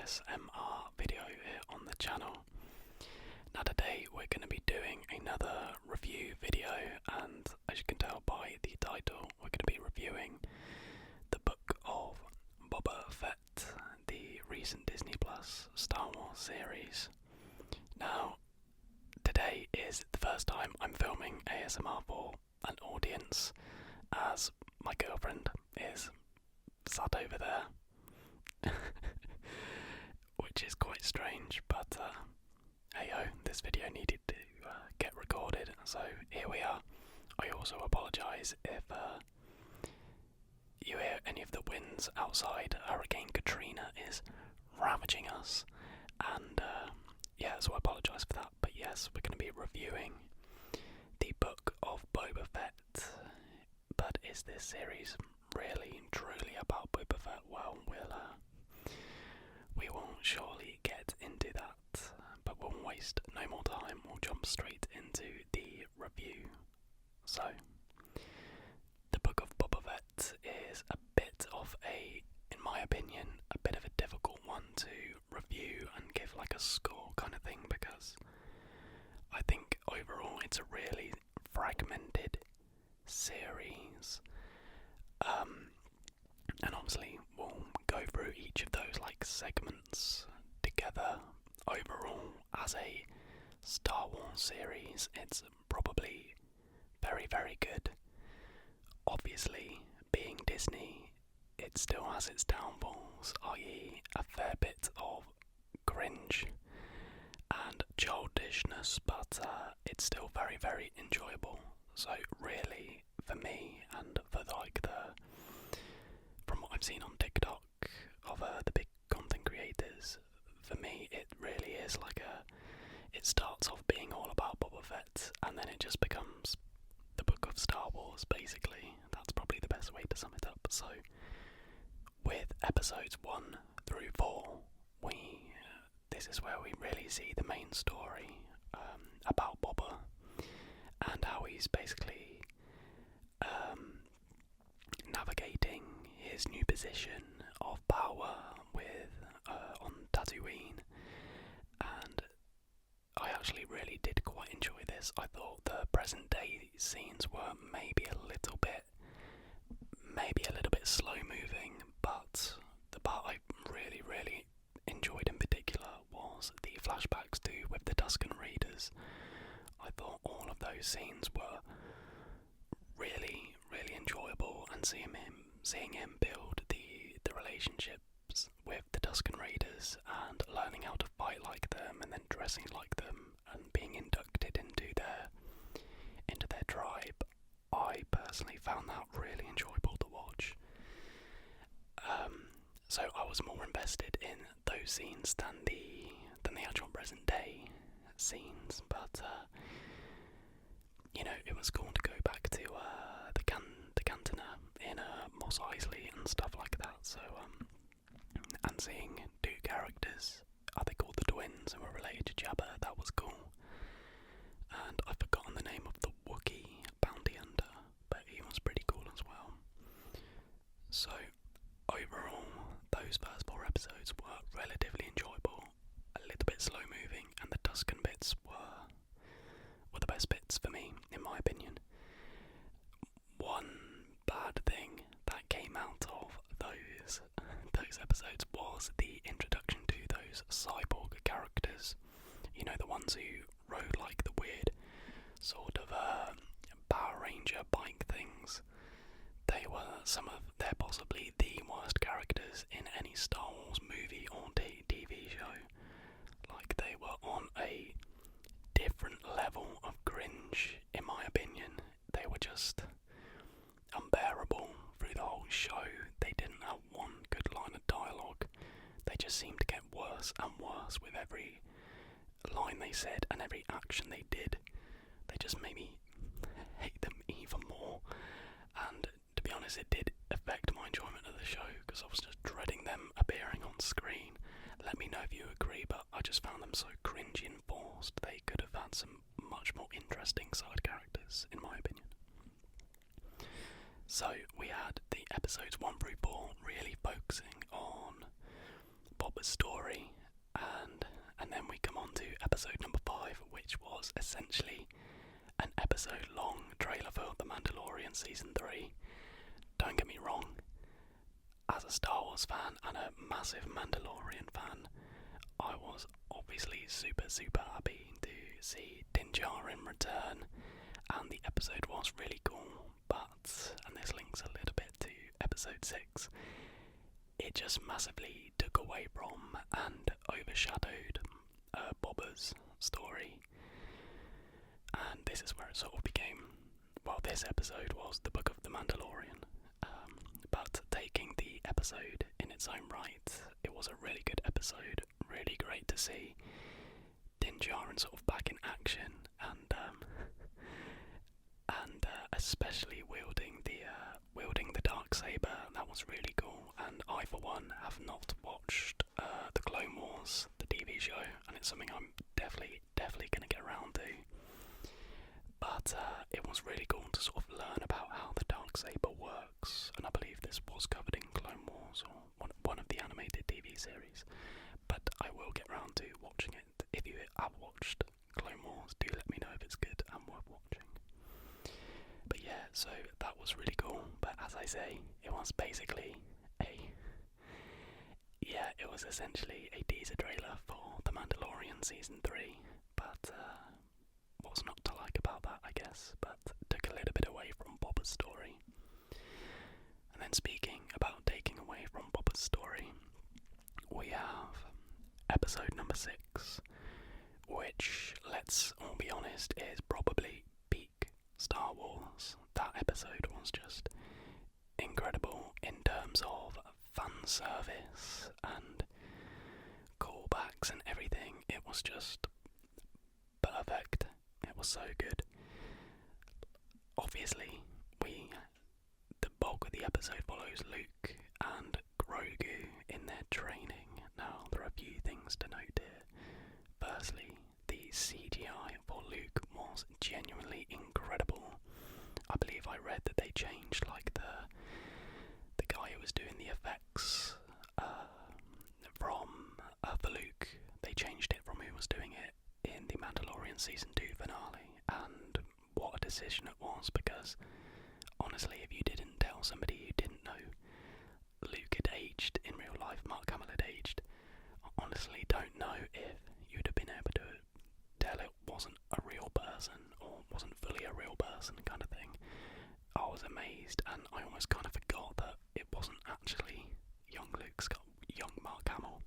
ASMR video here on the channel. Now today we're going to be doing another review video, and as you can tell by the title, we're going to be reviewing the book of Boba Fett, the recent Disney Plus Star Wars series. Now today is the first time I'm filming ASMR for an audience, as my girlfriend is sat over there, which is quite strange, but hey-ho, this video needed to get recorded, so here we are. I also apologise if you hear any of the winds outside. Hurricane Katrina is ravaging us, and so I apologise for that. But yes, we're going to be reviewing the book of Boba Fett. But is this series really and truly about Boba Fett? Well, we will surely get into that, but we'll waste no more time. We'll jump straight into the review. So, the book of Boba Fett is a bit of in my opinion, a bit of a difficult one to review and give like a score kind of thing, because I think overall it's a really fragmented series. And obviously we'll go through each of those like segments together. Overall, as a Star Wars series, it's probably very, very good. Obviously, being Disney, it still has its downfalls, i.e. a fair bit of cringe and childishness, but it's still very, very enjoyable. So really, for me, and for from what I've seen on TikTok of the big content creators, for me it really is like it starts off being all about Boba Fett, and then it just becomes the book of Star Wars, basically. That's probably the best way to sum it up. So, with episodes 1 through 4, this is where we really see the main story about Boba, and how he's basically navigating his new position of power on Tatooine. And I actually really did quite enjoy this. I thought the present day scenes were maybe a little bit slow moving, but the part I really, really enjoyed in particular was the flashbacks with the Tusken Raiders. I thought all of those scenes were really, really enjoyable, and seeing him build the relationships with the Tusken Raiders and learning how to fight like them, and then dressing like them and being inducted into their tribe. I personally found that really enjoyable to watch. So I was more invested in those scenes than the actual present day scenes, but it was cool to go back to the cantina in Mos Eisley and stuff like that. So and seeing two characters, are they called the twins, who were related to Jabba? That was cool. And I've forgotten the name of the Wookiee bounty hunter, but he was pretty cool as well. So overall, those first 4 episodes were relatively enjoyable, a little bit slow moving, and the Tusken bits were the best bits for me, in my opinion. One bad thing that came out of those episodes was the introduction to those cyborg characters. The ones who rode like the weird sort of Power Ranger bike things. They're possibly the worst characters in any Star Wars movie or TV show. Like, they were on a different level of cringe, in my opinion. They were just unbearable through the whole show. They didn't have one good line of dialogue. They just seemed to get worse and worse with every line they said and every action they did. They just made me hate them even more, and to be honest, it did affect my enjoyment of the show, because I was just dreading them appearing on screen. Let me know if you agree, but I just found them so cringy and forced. They could have had some much more interesting side characters, in my opinion. So we had the episodes 1 through 4 really focusing on Boba's story episode long trailer for The Mandalorian Season 3. Don't get me wrong, as a Star Wars fan and a massive Mandalorian fan, I was obviously super happy to see Din Djarin return, and the episode was really cool, but, and this links a little bit to episode 6, it just massively took away from and overshadowed Boba's story. And this is where it sort of became, well, this episode was the Book of the Mandalorian, but taking the episode in its own right, it was a really good episode, really great to see Din Djarin sort of back in action, and especially wielding the Darksaber. That was really cool, and I for one have not watched the Clone Wars, the TV show, and it's something I'm definitely going to get around to. But it was really cool to sort of learn about how the Darksaber works, and I believe this was covered in Clone Wars or one of the animated TV series. But I will get round to watching it. If you have watched Clone Wars, do let me know if it's good and worth watching. But yeah, so that was really cool. But as I say, it was basically it was essentially a teaser trailer for The Mandalorian Season 3. But what's not to like about that, I guess, but took a little bit away from Boba's story. And then speaking about taking away from Boba's story, we have episode number 6, which, let's all be honest, is probably peak Star Wars. That episode was just incredible in terms of fan service and callbacks and everything. It was just perfect. It was so good. Obviously, the bulk of the episode follows Luke and Grogu in their training. Now, there are a few things to note here. Firstly, the CGI for Luke was genuinely incredible. I believe I read that they changed like the guy who was doing the effects for Luke. They changed it from who was doing it in the Mandalorian Season 2 finale, and what a decision it was, because honestly, if you didn't tell somebody who didn't know Luke had aged in real life, Mark Hamill had aged, honestly don't know if you'd have been able to tell it wasn't a real person or wasn't fully a real person kind of thing. I was amazed, and I almost kind of forgot that it wasn't actually young Mark Hamill.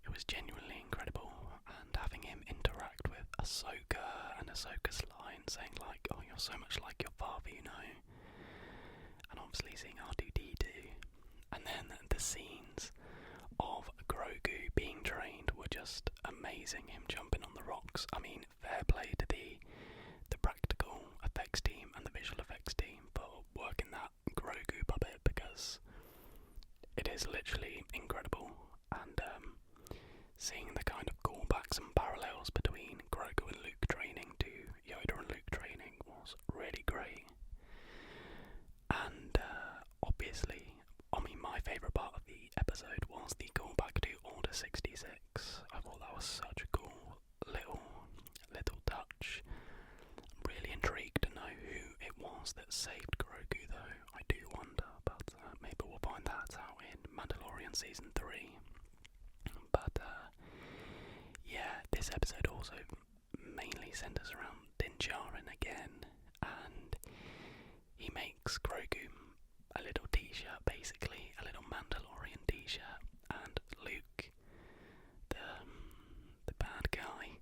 It was genuinely incredible, and having him interact with Ahsoka and Ahsoka's line saying like, "Oh, you're so much like your father, you know," and obviously seeing R2-D2, and then the scenes of Grogu being trained were just amazing. Him jumping on the rocks. I mean, fair play to the practical effects team and the visual effects team for working that Grogu puppet, because it is literally incredible. And seeing the kind of callbacks and parallels between Grogu and Luke training to Yoda and Luke training was really great. And obviously, I mean, my favourite part of the episode was the callback to Order 66. I thought that was such a cool little touch. I'm really intrigued to know who it was that saved Grogu, though. I do wonder, but maybe we'll find that out in Mandalorian Season 3. But this episode also mainly centres around Din Djarin again, and he makes Grogu a little t-shirt, basically, a little Mandalorian t-shirt, and Luke, the bad guy,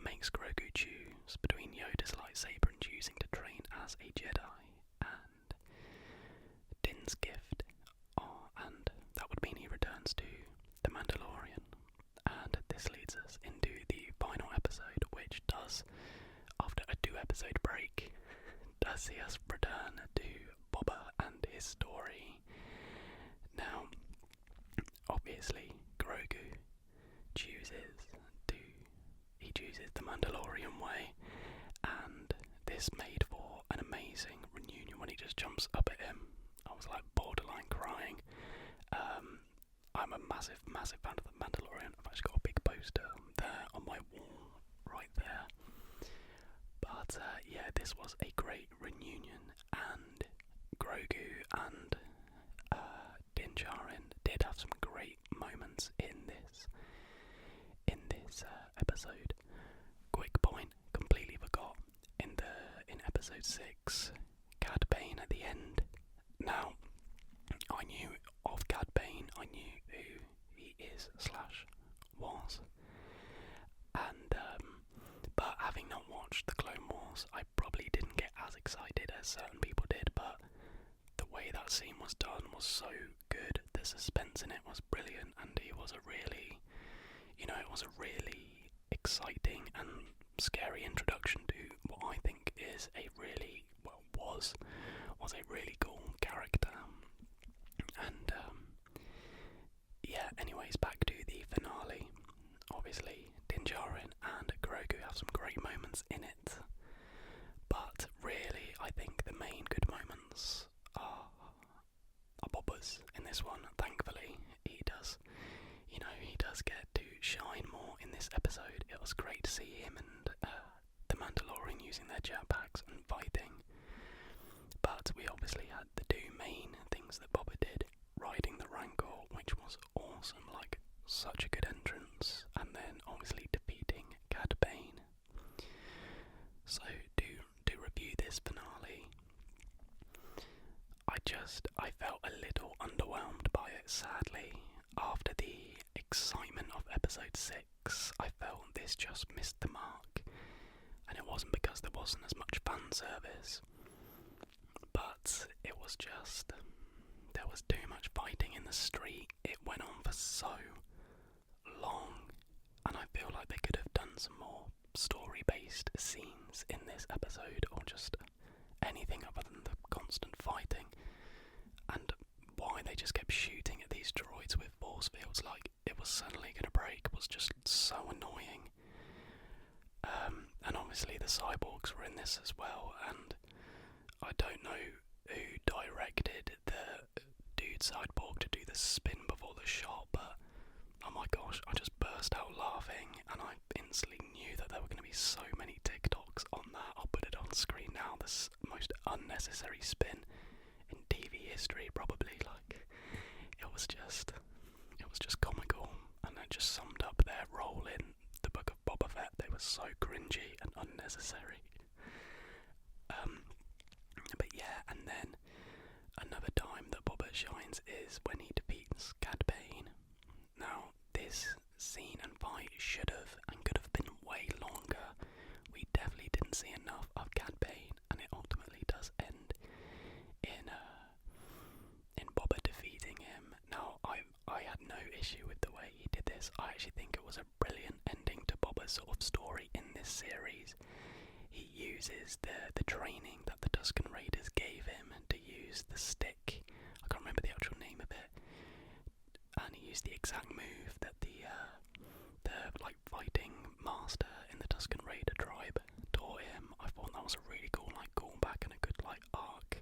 makes Grogu choose between Yoda's lightsaber and choosing to train as a Jedi, and Din's gift, and that would mean he returns to the Mandalorian. And this leads us into the final episode, which does, after a 2-episode break, does see us return to Boba and his story. Now, obviously, Grogu chooses the Mandalorian way, and this made for an amazing reunion when he just jumps up at him. I was like borderline crying. I'm a massive fan of the Mandalorian. I've actually got a big poster there on my wall right there. moments in this episode. Quick point, completely forgot. In episode 6, Cad Bane at the end. Now, I knew of Cad Bane. I knew who he is / was, and but having not watched the Clone Wars, I probably didn't get as excited as certain people did. But the way that scene was done was so good. The suspense in it was brilliant, and he was a really, it was a really exciting and scary introduction to what I think is a really, was a really cool character. And anyways, back to the finale. Obviously, Din Djarin and Grogu have some great moments in it, but really, I think the main good moments are Boba's in this one. Thankfully, he does get to shine more in this episode. It was great to see him and the Mandalorian using their jetpacks and fighting. But we obviously had the two main things that Boba did: riding the Rancor, which was awesome, like such a good entrance, and then obviously defeating Cad Bane. So to review this finale, I felt a little underwhelmed by it, sadly. After the excitement of episode 6, I felt this just missed the mark, and it wasn't because there wasn't as much fan service, but it was just, there was too much fighting in the street. It went on for so long, and I feel like they could have done some more story-based scenes in this episode, or just anything other than the constant fighting. And why they just kept shooting at these droids with force fields like it was suddenly going to break was just so annoying. And obviously the cyborgs were in this as well, and I don't know who directed the dude cyborg to do the spin before the shot, but oh my gosh, I just burst out laughing, and I instantly knew that there were going to be so many TikToks on that. I'll put it on screen now. The most unnecessary spin in TV history, probably. Like, it was just comical, and it just summed up their role in the Book of Boba Fett. They were so cringy and unnecessary. But yeah, and then another time that Boba shines is when he defeats Cad Bane. Now, this scene and fight should have and could have been way longer. We definitely didn't see enough of Cad Bane, and it ultimately does end in Boba defeating him. Now, I had no issue with the way he did this. I actually think it was a brilliant ending to Boba's sort of story in this series. He uses the training that the Tusken Raiders gave him to use the stick. I can't remember the actual name of it. And he used the exact move that the like fighting master in the Tusken Raider tribe taught him. I thought that was a really cool like callback and a good like arc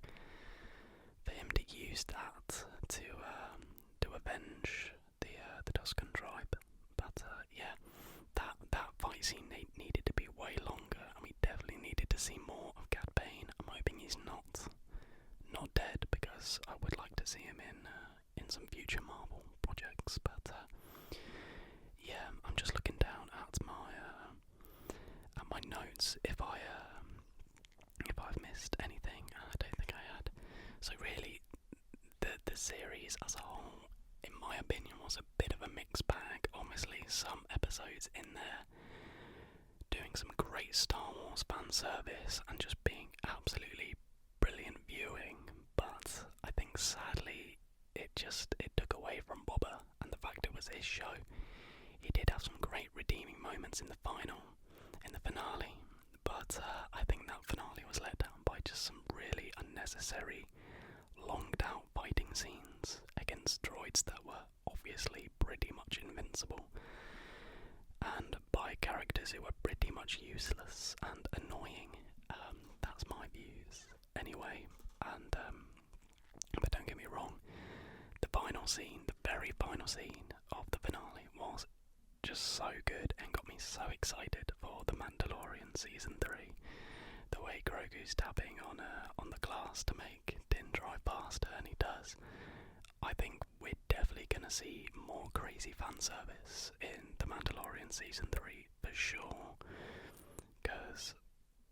for him to use that to avenge the Tusken tribe. But yeah, that fight scene needed to be way longer, and we definitely needed to see more of Cad Bane. I'm hoping he's not dead, because I would like to see him in some future Marvel projects. But yeah, I'm just looking down at my notes if I've missed anything. I don't think I had. So really, the series as a whole, in my opinion, was a bit of a mixed bag. Obviously, some episodes in there doing some great Star Wars fan service and just being absolutely brilliant viewing, but I think sadly it took away from Boba and the fact it was his show. He did have some great redeeming moments in the finale, but I think that finale was let down by just some really unnecessary, longed out fighting scenes against droids that were obviously pretty much invincible, and by characters who were pretty much useless and annoying. That's my views anyway. And but don't get me wrong, the very final scene of the finale was just so good and got me so excited for the Mandalorian season 3. The way Grogu's tapping on the glass to make Din drive faster, and he does. I think we're definitely going to see more crazy fan service in The Mandalorian Season 3 for sure. Because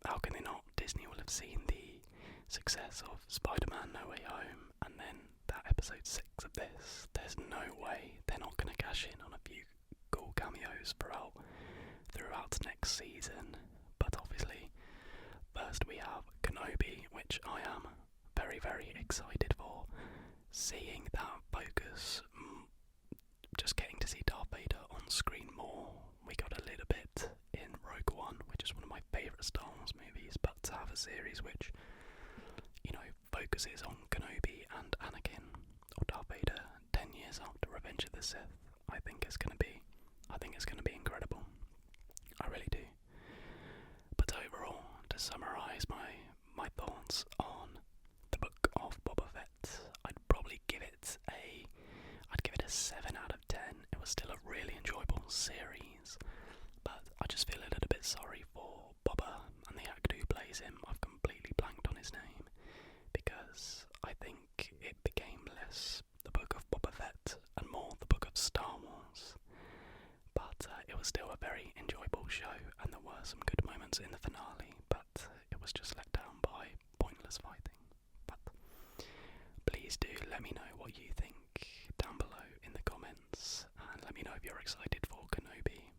how can they not? Disney will have seen the success of Spider-Man No Way Home and then that episode 6 of this. There's no way they're not going to cash in on a few cool cameos throughout next season. But obviously, first we have Kenobi, which I am very, very excited for. Seeing that focus, just getting to see Darth Vader on screen more. We got a little bit in Rogue One, which is one of my favourite Star Wars movies, but to have a series which, you know, focuses on Kenobi and Anakin, or Darth Vader, 10 years after Revenge of the Sith, I think it's going to be incredible. I really do. But overall, to summarise my thoughts on the Book of Boba Fett, I'd probably give it a 7 out of 10. It was still a really enjoyable series, but I just feel a little bit sorry for Boba and the actor who plays him. I've completely blanked on his name, because I think it became less the Book of Boba Fett and more the Book of Star Wars. But it was still a very enjoyable show, and there were some good moments in the finale, but it was just let down by pointless fighting. But please do let me know what you think down below in the comments, and let me know if you're excited for Kenobi,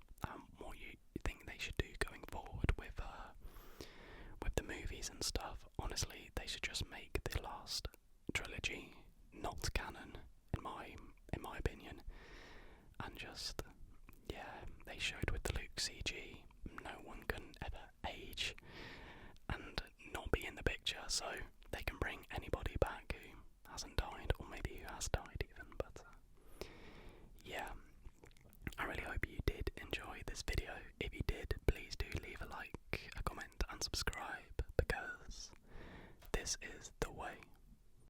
what you think they should do going forward with the movies and stuff. Honestly, they should just make the last trilogy not canon, in my opinion, and just, yeah, they showed with the Luke CG, no one can ever age and not be in the picture, so they can bring anybody back who hasn't died, or maybe who has died even. But yeah, I really hope you did enjoy this video. If you did, please do leave a like, a comment and subscribe, because this is the way.